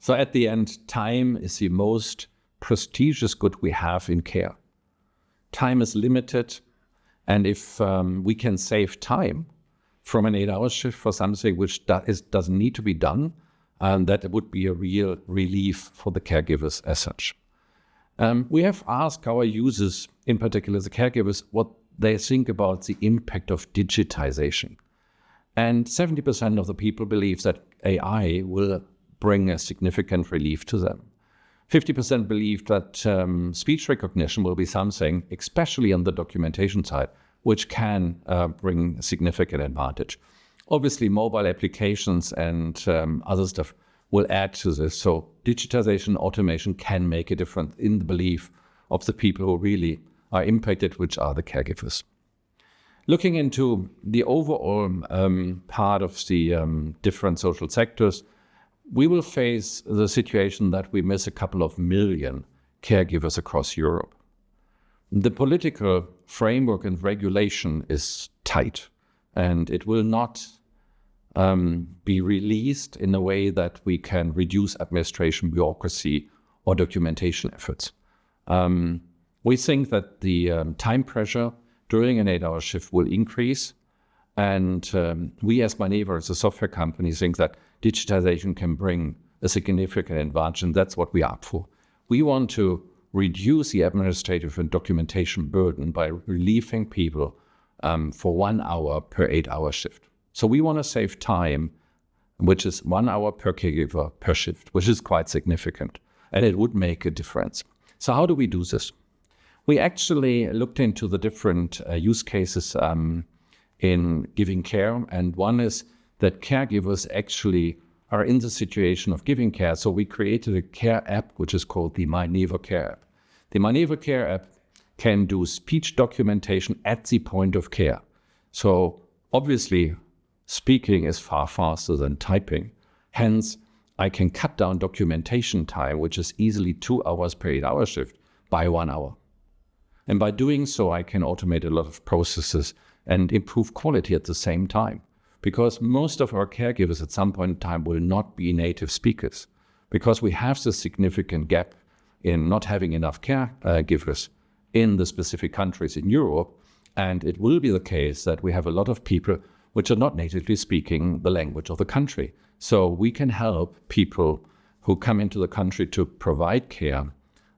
So at the end, time is the most prestigious good we have in care. Time is limited, and if we can save time from an 8-hour shift for something which doesn't need to be done, that would be a real relief for the caregivers as such. We have asked our users, in particular the caregivers, what they think about the impact of digitization. And 70% of the people believe that AI will bring a significant relief to them. 50% believe that speech recognition will be something, especially on the documentation side, which can bring significant advantage. Obviously, mobile applications and other stuff will add to this. So digitization, automation can make a difference in the belief of the people who really are impacted, which are the caregivers. Looking into the overall part of the different social sectors, we will face the situation that we miss a couple of million caregivers across Europe. The political framework and regulation is tight, and it will not be released in a way that we can reduce administration, bureaucracy, or documentation efforts. We think that the time pressure during an 8-hour shift will increase, and we as myneva, as a software company, think that digitization can bring a significant advantage, and that's what we are up for. We want to reduce the administrative and documentation burden by relieving people for 1 hour per 8-hour shift. So we want to save time, which is 1 hour per caregiver per shift, which is quite significant, and it would make a difference. So how do we do this? We actually looked into the different use cases in giving care, and one is that caregivers actually are in the situation of giving care. So we created a care app, which is called the myneva.care app. The myneva.care app can do speech documentation at the point of care. So obviously, speaking is far faster than typing. Hence, I can cut down documentation time, which is easily 2 hours per 8-hour shift, by 1 hour. And by doing so, I can automate a lot of processes and improve quality at the same time. Because most of our caregivers at some point in time will not be native speakers, because we have this significant gap in not having enough caregivers in the specific countries in Europe. And it will be the case that we have a lot of people which are not natively speaking the language of the country. So we can help people who come into the country to provide care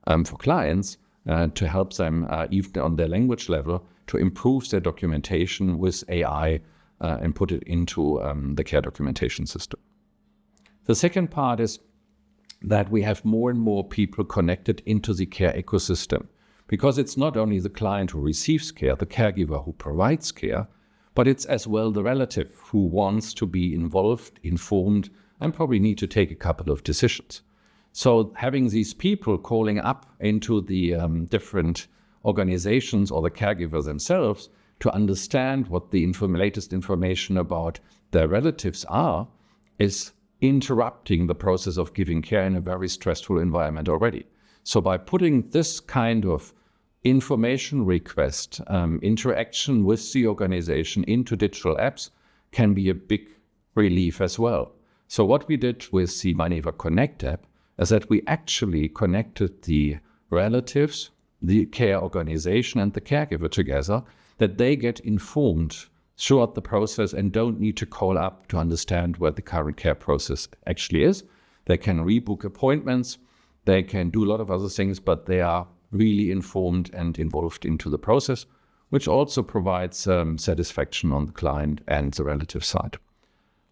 for clients, to help them even on their language level, to improve their documentation with AI and put it into the care documentation system. The second part is that we have more and more people connected into the care ecosystem, because it's not only the client who receives care, the caregiver who provides care, but it's as well the relative who wants to be involved, informed, and probably need to take a couple of decisions. So having these people calling up into the different organizations or the caregivers themselves to understand what the latest information about their relatives are is interrupting the process of giving care in a very stressful environment already. So by putting this kind of information request, interaction with the organization into digital apps can be a big relief as well. So what we did with the myneva.connect app is that we actually connected the relatives, the care organization, and the caregiver together, that they get informed throughout the process and don't need to call up to understand where the current care process actually is. They can rebook appointments, they can do a lot of other things, but they are really informed and involved into the process, which also provides satisfaction on the client and the relative side.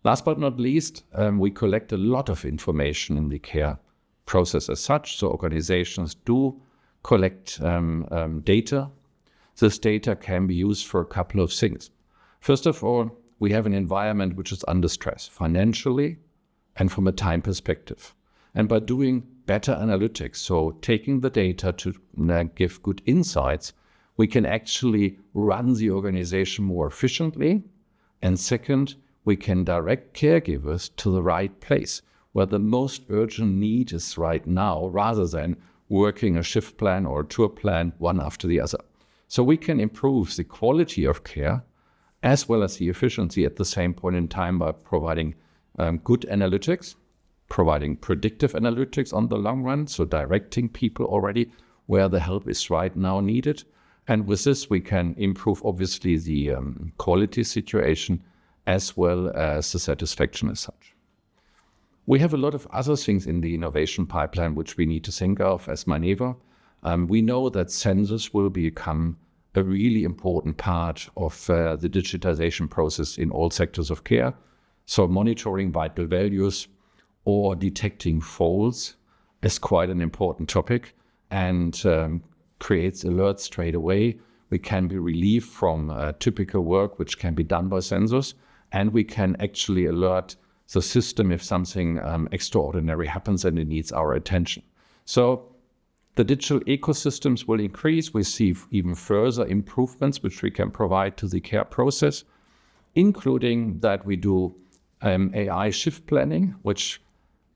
Last but not least, we collect a lot of information in the care process as such. So organizations do collect data. This data can be used for a couple of things. First of all, we have an environment which is under stress, financially and from a time perspective. And by doing better analytics, so taking the data to give good insights, we can actually run the organization more efficiently. And second, we can direct caregivers to the right place, where the most urgent need is right now, rather than working a shift plan or a tour plan one after the other. So we can improve the quality of care as well as the efficiency at the same point in time by providing good analytics, providing predictive analytics on the long run, so directing people already where the help is right now needed. And with this, we can improve, obviously, the quality situation as well as the satisfaction as such. We have a lot of other things in the innovation pipeline which we need to think of as myneva. We know that sensors will become a really important part of the digitization process in all sectors of care. So monitoring vital values or detecting faults is quite an important topic and creates alerts straight away. We can be relieved from typical work which can be done by sensors, and we can actually alert the system if something extraordinary happens and it needs our attention. So the digital ecosystems will increase. We see even further improvements which we can provide to the care process, including that we do AI shift planning, which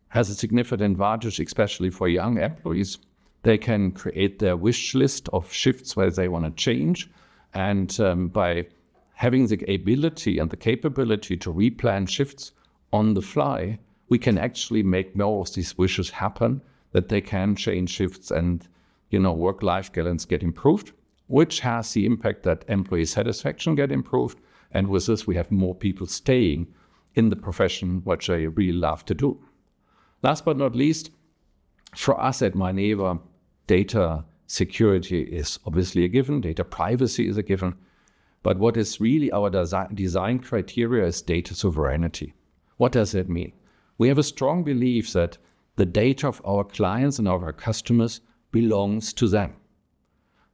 has a significant advantage, especially for young employees. They can create their wish list of shifts where they want to change. And by having the ability and the capability to replan shifts on the fly, we can actually make more of these wishes happen, that they can change shifts and, work-life balance get improved, which has the impact that employee satisfaction get improved. And with this, we have more people staying in the profession, which they really love to do. Last but not least, for us at myneva, data security is obviously a given, data privacy is a given, but what is really our design criteria is data sovereignty. What does that mean? We have a strong belief that the data of our clients and our customers belongs to them.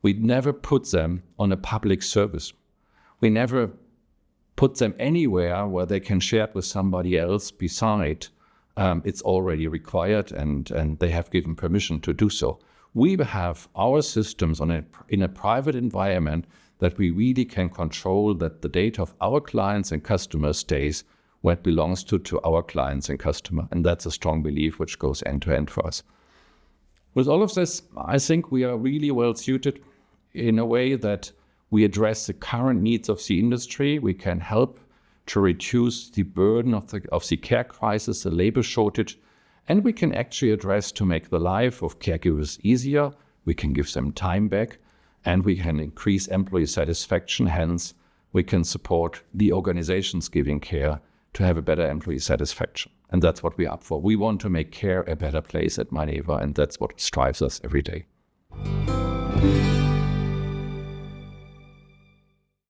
We never put them on a public service. We never put them anywhere where they can share it with somebody else beside it's already required and they have given permission to do so. We have our systems in a private environment that we really can control, that the data of our clients and customers stays where it belongs to our clients and customer. And that's a strong belief which goes end to end for us. With all of this, I think we are really well suited in a way that we address the current needs of the industry. We can help to reduce the burden of the care crisis, the labor shortage, and we can actually address to make the life of caregivers easier. We can give them time back, and we can increase employee satisfaction. Hence, we can support the organizations giving care to have a better employee satisfaction. And that's what we're up for. We want to make care a better place at myneva, and that's what drives us every day.